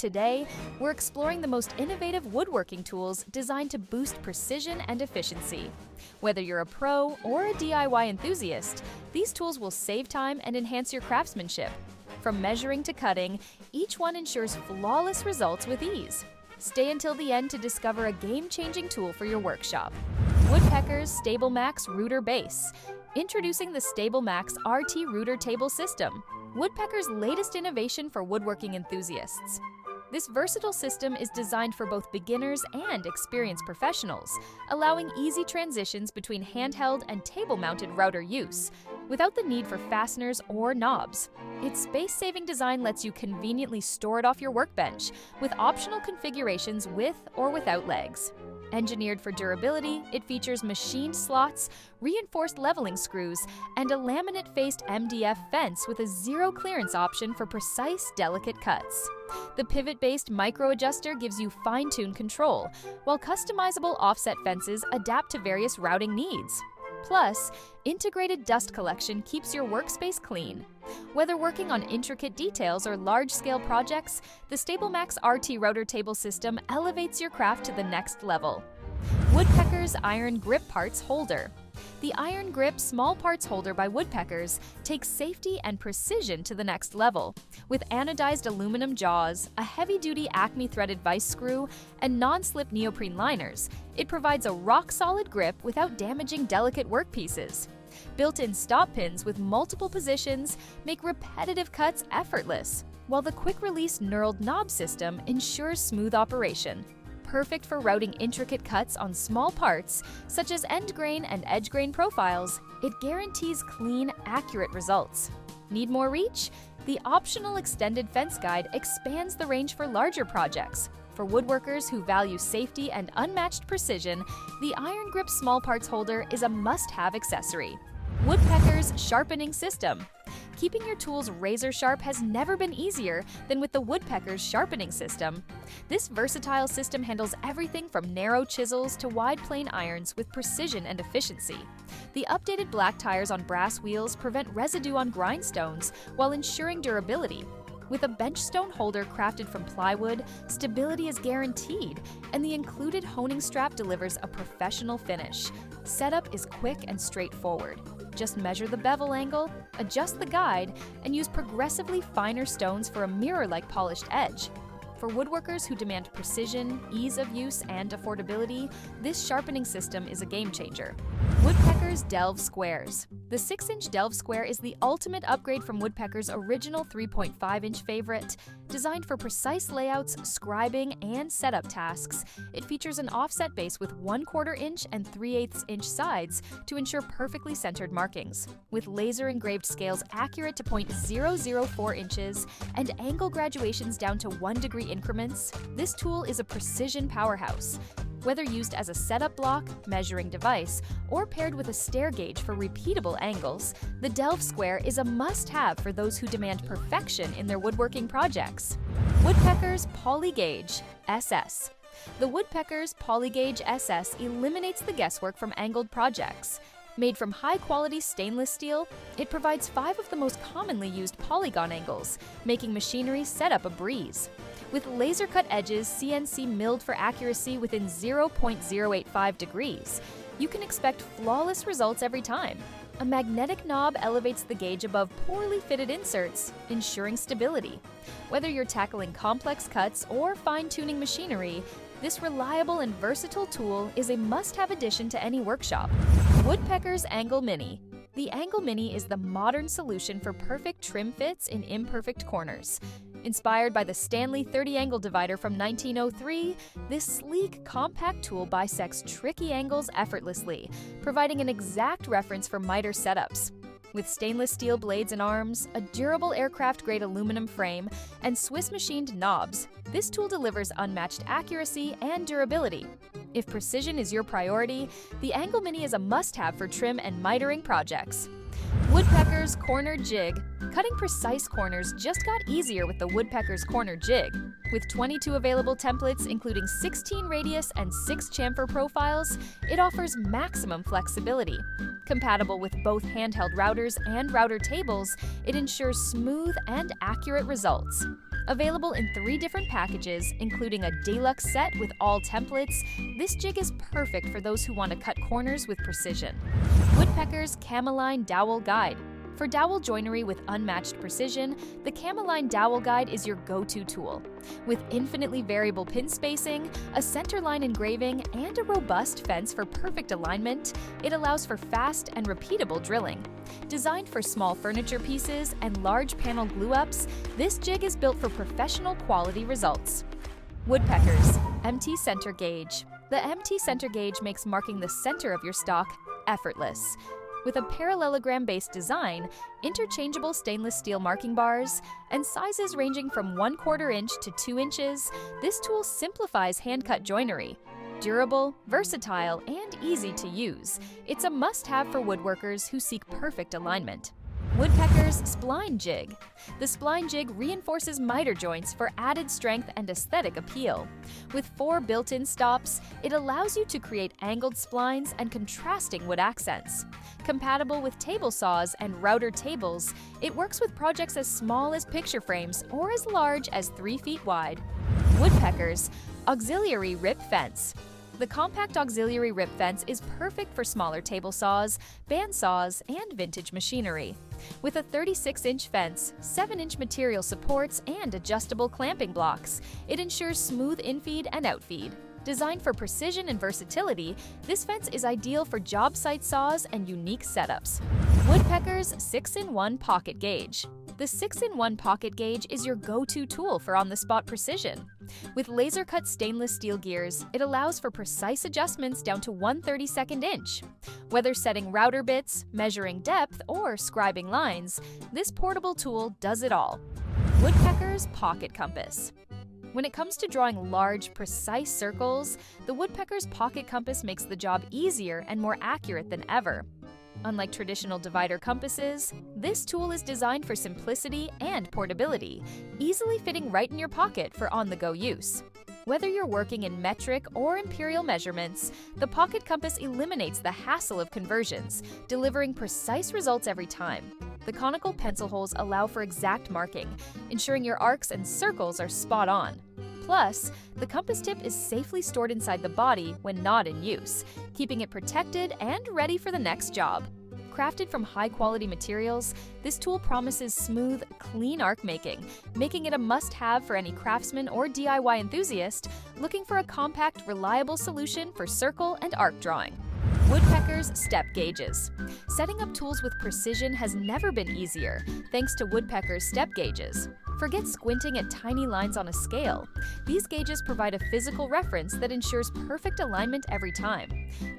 Today, we're exploring the most innovative woodworking tools designed to boost precision and efficiency. Whether you're a pro or a DIY enthusiast, these tools will save time and enhance your craftsmanship. From measuring to cutting, each one ensures flawless results with ease. Stay until the end to discover a game-changing tool for your workshop. Woodpeckers STABILMAX Router Base. Introducing the STABILMAX RT Router Table System, Woodpecker's latest innovation for woodworking enthusiasts. This versatile system is designed for both beginners and experienced professionals, allowing easy transitions between handheld and table-mounted router use, without the need for fasteners or knobs. Its space-saving design lets you conveniently store it off your workbench, with optional configurations with or without legs. Engineered for durability, it features machined slots, reinforced leveling screws, and a laminate-faced MDF fence with a zero-clearance option for precise, delicate cuts. The pivot-based micro-adjuster gives you fine-tuned control, while customizable offset fences adapt to various routing needs. Plus, integrated dust collection keeps your workspace clean. Whether working on intricate details or large-scale projects, the STABILMAX RT Router Table System elevates your craft to the next level. Woodpeckers Iron Grip Parts Holder. The Iron Grip Small Parts Holder by Woodpeckers takes safety and precision to the next level. With anodized aluminum jaws, a heavy-duty Acme threaded vice screw, and non-slip neoprene liners, it provides a rock-solid grip without damaging delicate workpieces. Built-in stop pins with multiple positions make repetitive cuts effortless, while the quick-release knurled knob system ensures smooth operation. Perfect for routing intricate cuts on small parts, such as end grain and edge grain profiles, it guarantees clean, accurate results. Need more reach? The optional extended fence guide expands the range for larger projects. For woodworkers who value safety and unmatched precision, the Iron Grip Small Parts Holder is a must-have accessory. Woodpeckers Sharpening System. Keeping your tools razor sharp has never been easier than with the Woodpeckers Sharpening System. This versatile system handles everything from narrow chisels to wide plane irons with precision and efficiency. The updated black tires on brass wheels prevent residue on grindstones while ensuring durability. With a bench stone holder crafted from plywood, stability is guaranteed, and the included honing strap delivers a professional finish. Setup is quick and straightforward. Just measure the bevel angle, adjust the guide, and use progressively finer stones for a mirror-like polished edge. For woodworkers who demand precision, ease of use, and affordability, this sharpening system is a game-changer. Woodpeckers Delve Squares. The 6-inch Delve Square is the ultimate upgrade from Woodpecker's original 3.5-inch favorite. Designed for precise layouts, scribing, and setup tasks, it features an offset base with 1/4 inch and 3/8 inch sides to ensure perfectly centered markings. With laser-engraved scales accurate to 0.004 inches and angle graduations down to 1-degree increments, this tool is a precision powerhouse. Whether used as a setup block, measuring device, or paired with a stair gauge for repeatable angles, the Delve Square is a must-have for those who demand perfection in their woodworking projects. Woodpeckers Polygauge SS. The Woodpeckers Polygauge SS eliminates the guesswork from angled projects. Made from high-quality stainless steel, it provides 5 of the most commonly used polygon angles, making machinery setup a breeze. With laser-cut edges CNC milled for accuracy within 0.085 degrees, you can expect flawless results every time. A magnetic knob elevates the gauge above poorly fitted inserts, ensuring stability. Whether you're tackling complex cuts or fine-tuning machinery, this reliable and versatile tool is a must-have addition to any workshop. Woodpeckers Angle Mini. The Angle Mini is the modern solution for perfect trim fits in imperfect corners. Inspired by the Stanley 30-angle divider from 1903, this sleek, compact tool bisects tricky angles effortlessly, providing an exact reference for miter setups. With stainless steel blades and arms, a durable aircraft-grade aluminum frame, and Swiss-machined knobs, this tool delivers unmatched accuracy and durability. If precision is your priority, the Angle Mini is a must-have for trim and mitering projects. Woodpeckers Corner Jig. Cutting precise corners just got easier with the Woodpeckers Corner Jig. With 22 available templates, including 16 radius and 6 chamfer profiles, it offers maximum flexibility. Compatible with both handheld routers and router tables, it ensures smooth and accurate results. Available in 3 different packages, including a deluxe set with all templates, this jig is perfect for those who want to cut corners with precision. Woodpeckers Cameline Dowel Guide. For dowel joinery with unmatched precision, the Cameline Dowel Guide is your go-to tool. With infinitely variable pin spacing, a centerline engraving, and a robust fence for perfect alignment, it allows for fast and repeatable drilling. Designed for small furniture pieces and large panel glue-ups, this jig is built for professional quality results. Woodpeckers MT Center Gauge. The MT Center Gauge makes marking the center of your stock effortless. With a parallelogram-based design, interchangeable stainless steel marking bars, and sizes ranging from 1/4 inch to 2 inches, this tool simplifies hand-cut joinery. Durable, versatile, and easy to use, it's a must-have for woodworkers who seek perfect alignment. Woodpeckers Spline Jig. The spline jig reinforces miter joints for added strength and aesthetic appeal. With 4 built-in stops, it allows you to create angled splines and contrasting wood accents. Compatible with table saws and router tables, it works with projects as small as picture frames or as large as 3 feet wide. Woodpeckers Auxiliary Rip Fence. The compact auxiliary rip fence is perfect for smaller table saws, band saws, and vintage machinery. With a 36-inch fence, 7-inch material supports, and adjustable clamping blocks, it ensures smooth infeed and outfeed. Designed for precision and versatility, this fence is ideal for job site saws and unique setups. Woodpeckers 6-in-1 Pocket Gauge. The 6-in-1 pocket gauge is your go-to tool for on-the-spot precision. With laser-cut stainless steel gears, it allows for precise adjustments down to 1/32 inch. Whether setting router bits, measuring depth, or scribing lines, this portable tool does it all. Woodpeckers Pocket Compass. When it comes to drawing large, precise circles, the Woodpecker's Pocket Compass makes the job easier and more accurate than ever. Unlike traditional divider compasses, this tool is designed for simplicity and portability, easily fitting right in your pocket for on-the-go use. Whether you're working in metric or imperial measurements, the Pocket Compass eliminates the hassle of conversions, delivering precise results every time. The conical pencil holes allow for exact marking, ensuring your arcs and circles are spot on. Plus, the compass tip is safely stored inside the body when not in use, keeping it protected and ready for the next job. Crafted from high-quality materials, this tool promises smooth, clean arc making, making it a must-have for any craftsman or DIY enthusiast looking for a compact, reliable solution for circle and arc drawing. Woodpeckers Step Gauges. Setting up tools with precision has never been easier, thanks to Woodpeckers Step Gauges. Forget squinting at tiny lines on a scale. These gauges provide a physical reference that ensures perfect alignment every time.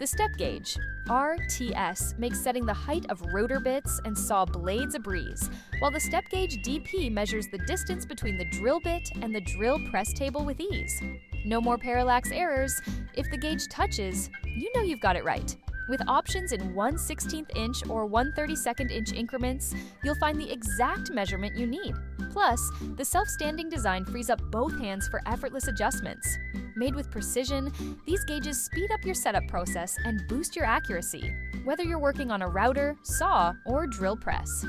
The step gauge, RTS, makes setting the height of rotor bits and saw blades a breeze, while the step gauge DP measures the distance between the drill bit and the drill press table with ease. No more parallax errors. If the gauge touches, you know you've got it right. With options in 1/16 inch or 1/32 inch increments, you'll find the exact measurement you need. Plus, the self-standing design frees up both hands for effortless adjustments. Made with precision, these gauges speed up your setup process and boost your accuracy, whether you're working on a router, saw, or drill press.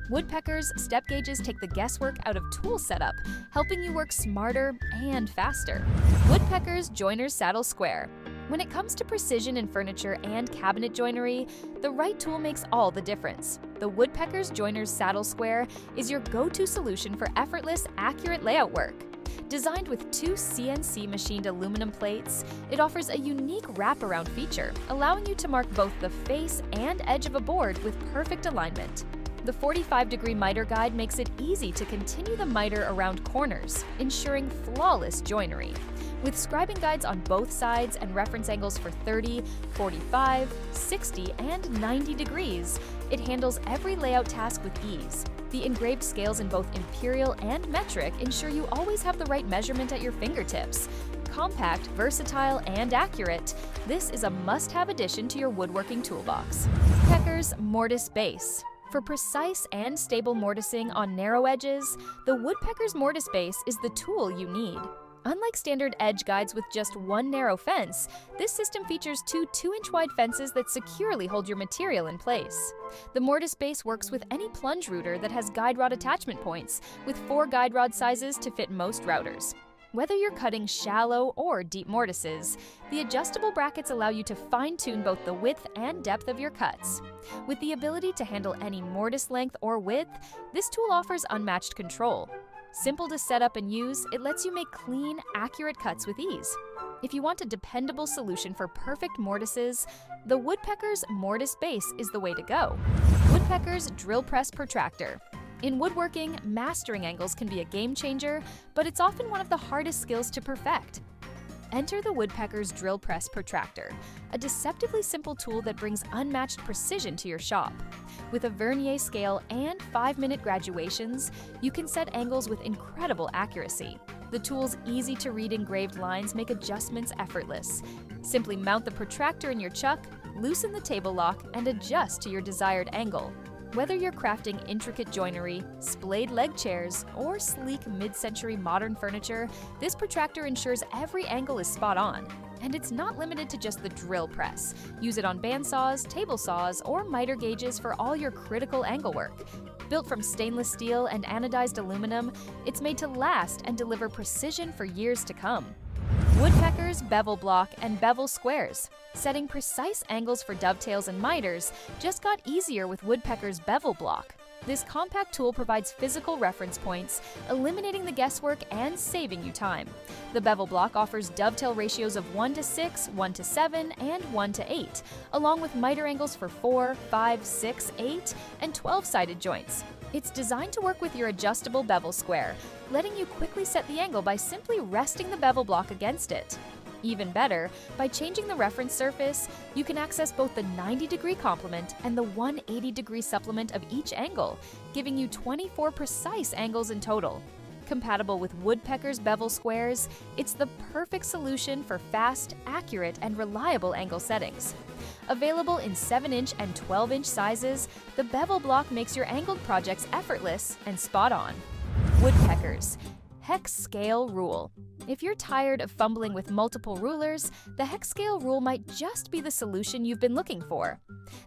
Woodpeckers Step Gauges take the guesswork out of tool setup, helping you work smarter and faster. Woodpeckers Joiner's Saddle Square. When it comes to precision in furniture and cabinet joinery, the right tool makes all the difference. The Woodpeckers Joiner's Saddle Square is your go-to solution for effortless, accurate layout work. Designed with 2 CNC machined aluminum plates, it offers a unique wraparound feature, allowing you to mark both the face and edge of a board with perfect alignment. The 45-degree miter guide makes it easy to continue the miter around corners, ensuring flawless joinery. With scribing guides on both sides and reference angles for 30, 45, 60, and 90 degrees, it handles every layout task with ease. The engraved scales in both imperial and metric ensure you always have the right measurement at your fingertips. Compact, versatile, and accurate, this is a must-have addition to your woodworking toolbox. Woodpeckers Mortise Base. For precise and stable mortising on narrow edges, the Woodpeckers Mortise Base is the tool you need. Unlike standard edge guides with just one narrow fence, this system features two 2-inch wide fences that securely hold your material in place. The mortise base works with any plunge router that has guide rod attachment points, with 4 guide rod sizes to fit most routers. Whether you're cutting shallow or deep mortises, the adjustable brackets allow you to fine-tune both the width and depth of your cuts. With the ability to handle any mortise length or width, this tool offers unmatched control. Simple to set up and use, it lets you make clean, accurate cuts with ease. If you want a dependable solution for perfect mortises, the Woodpeckers Mortise Base is the way to go. Woodpeckers Drill Press Protractor. In woodworking, mastering angles can be a game changer, but it's often one of the hardest skills to perfect. Enter the Woodpeckers Drill Press Protractor, a deceptively simple tool that brings unmatched precision to your shop. With a vernier scale and 5-minute graduations, you can set angles with incredible accuracy. The tool's easy-to-read engraved lines make adjustments effortless. Simply mount the protractor in your chuck, loosen the table lock, and adjust to your desired angle. Whether you're crafting intricate joinery, splayed leg chairs, or sleek mid-century modern furniture, this protractor ensures every angle is spot on. And it's not limited to just the drill press. Use it on bandsaws, table saws, or miter gauges for all your critical angle work. Built from stainless steel and anodized aluminum, it's made to last and deliver precision for years to come. Woodpeckers Bevel Block and Bevel Squares. Setting precise angles for dovetails and miters just got easier with Woodpeckers Bevel Block. This compact tool provides physical reference points, eliminating the guesswork and saving you time. The bevel block offers dovetail ratios of 1:6, 1:7, and 1:8, along with miter angles for 4, 5, 6, 8, and 12-sided joints. It's designed to work with your adjustable bevel square, letting you quickly set the angle by simply resting the bevel block against it. Even better, by changing the reference surface, you can access both the 90-degree complement and the 180-degree supplement of each angle, giving you 24 precise angles in total. Compatible with Woodpeckers Bevel Squares, it's the perfect solution for fast, accurate, and reliable angle settings. Available in 7-inch and 12-inch sizes, the bevel block makes your angled projects effortless and spot on. Woodpeckers HEXSCALE Rule. If you're tired of fumbling with multiple rulers, the HEXSCALE rule might just be the solution you've been looking for.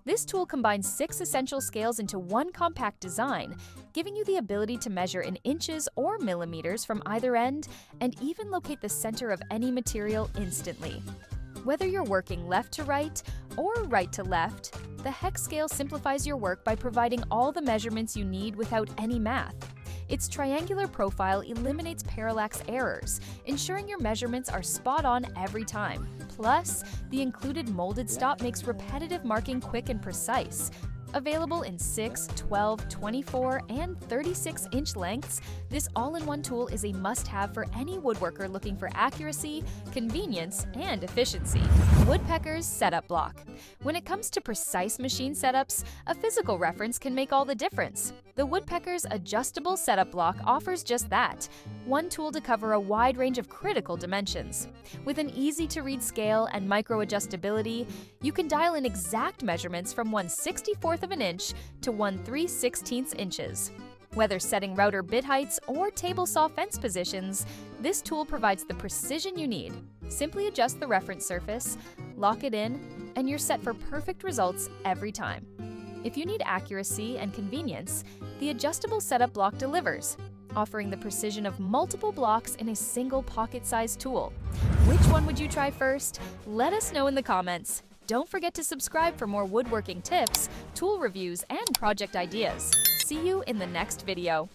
This tool combines 6 essential scales into one compact design, giving you the ability to measure in inches or millimeters from either end and even locate the center of any material instantly. Whether you're working left to right or right to left, the HEXSCALE simplifies your work by providing all the measurements you need without any math. Its triangular profile eliminates parallax errors, ensuring your measurements are spot on every time. Plus, the included molded stop makes repetitive marking quick and precise. Available in 6, 12, 24, and 36-inch lengths, this all-in-one tool is a must-have for any woodworker looking for accuracy, convenience, and efficiency. Woodpeckers Setup Block. When it comes to precise machine setups, a physical reference can make all the difference. The Woodpeckers Adjustable Setup Block offers just that, one tool to cover a wide range of critical dimensions. With an easy-to-read scale and micro-adjustability, you can dial in exact measurements from 1/64 of an inch to 1/3/16 inches. Whether setting router bit heights or table saw fence positions, this tool provides the precision you need. Simply adjust the reference surface, lock it in, and you're set for perfect results every time. If you need accuracy and convenience, the Adjustable Setup Block delivers, offering the precision of multiple blocks in a single pocket-sized tool. Which one would you try first? Let us know in the comments. Don't forget to subscribe for more woodworking tips, tool reviews, and project ideas. See you in the next video.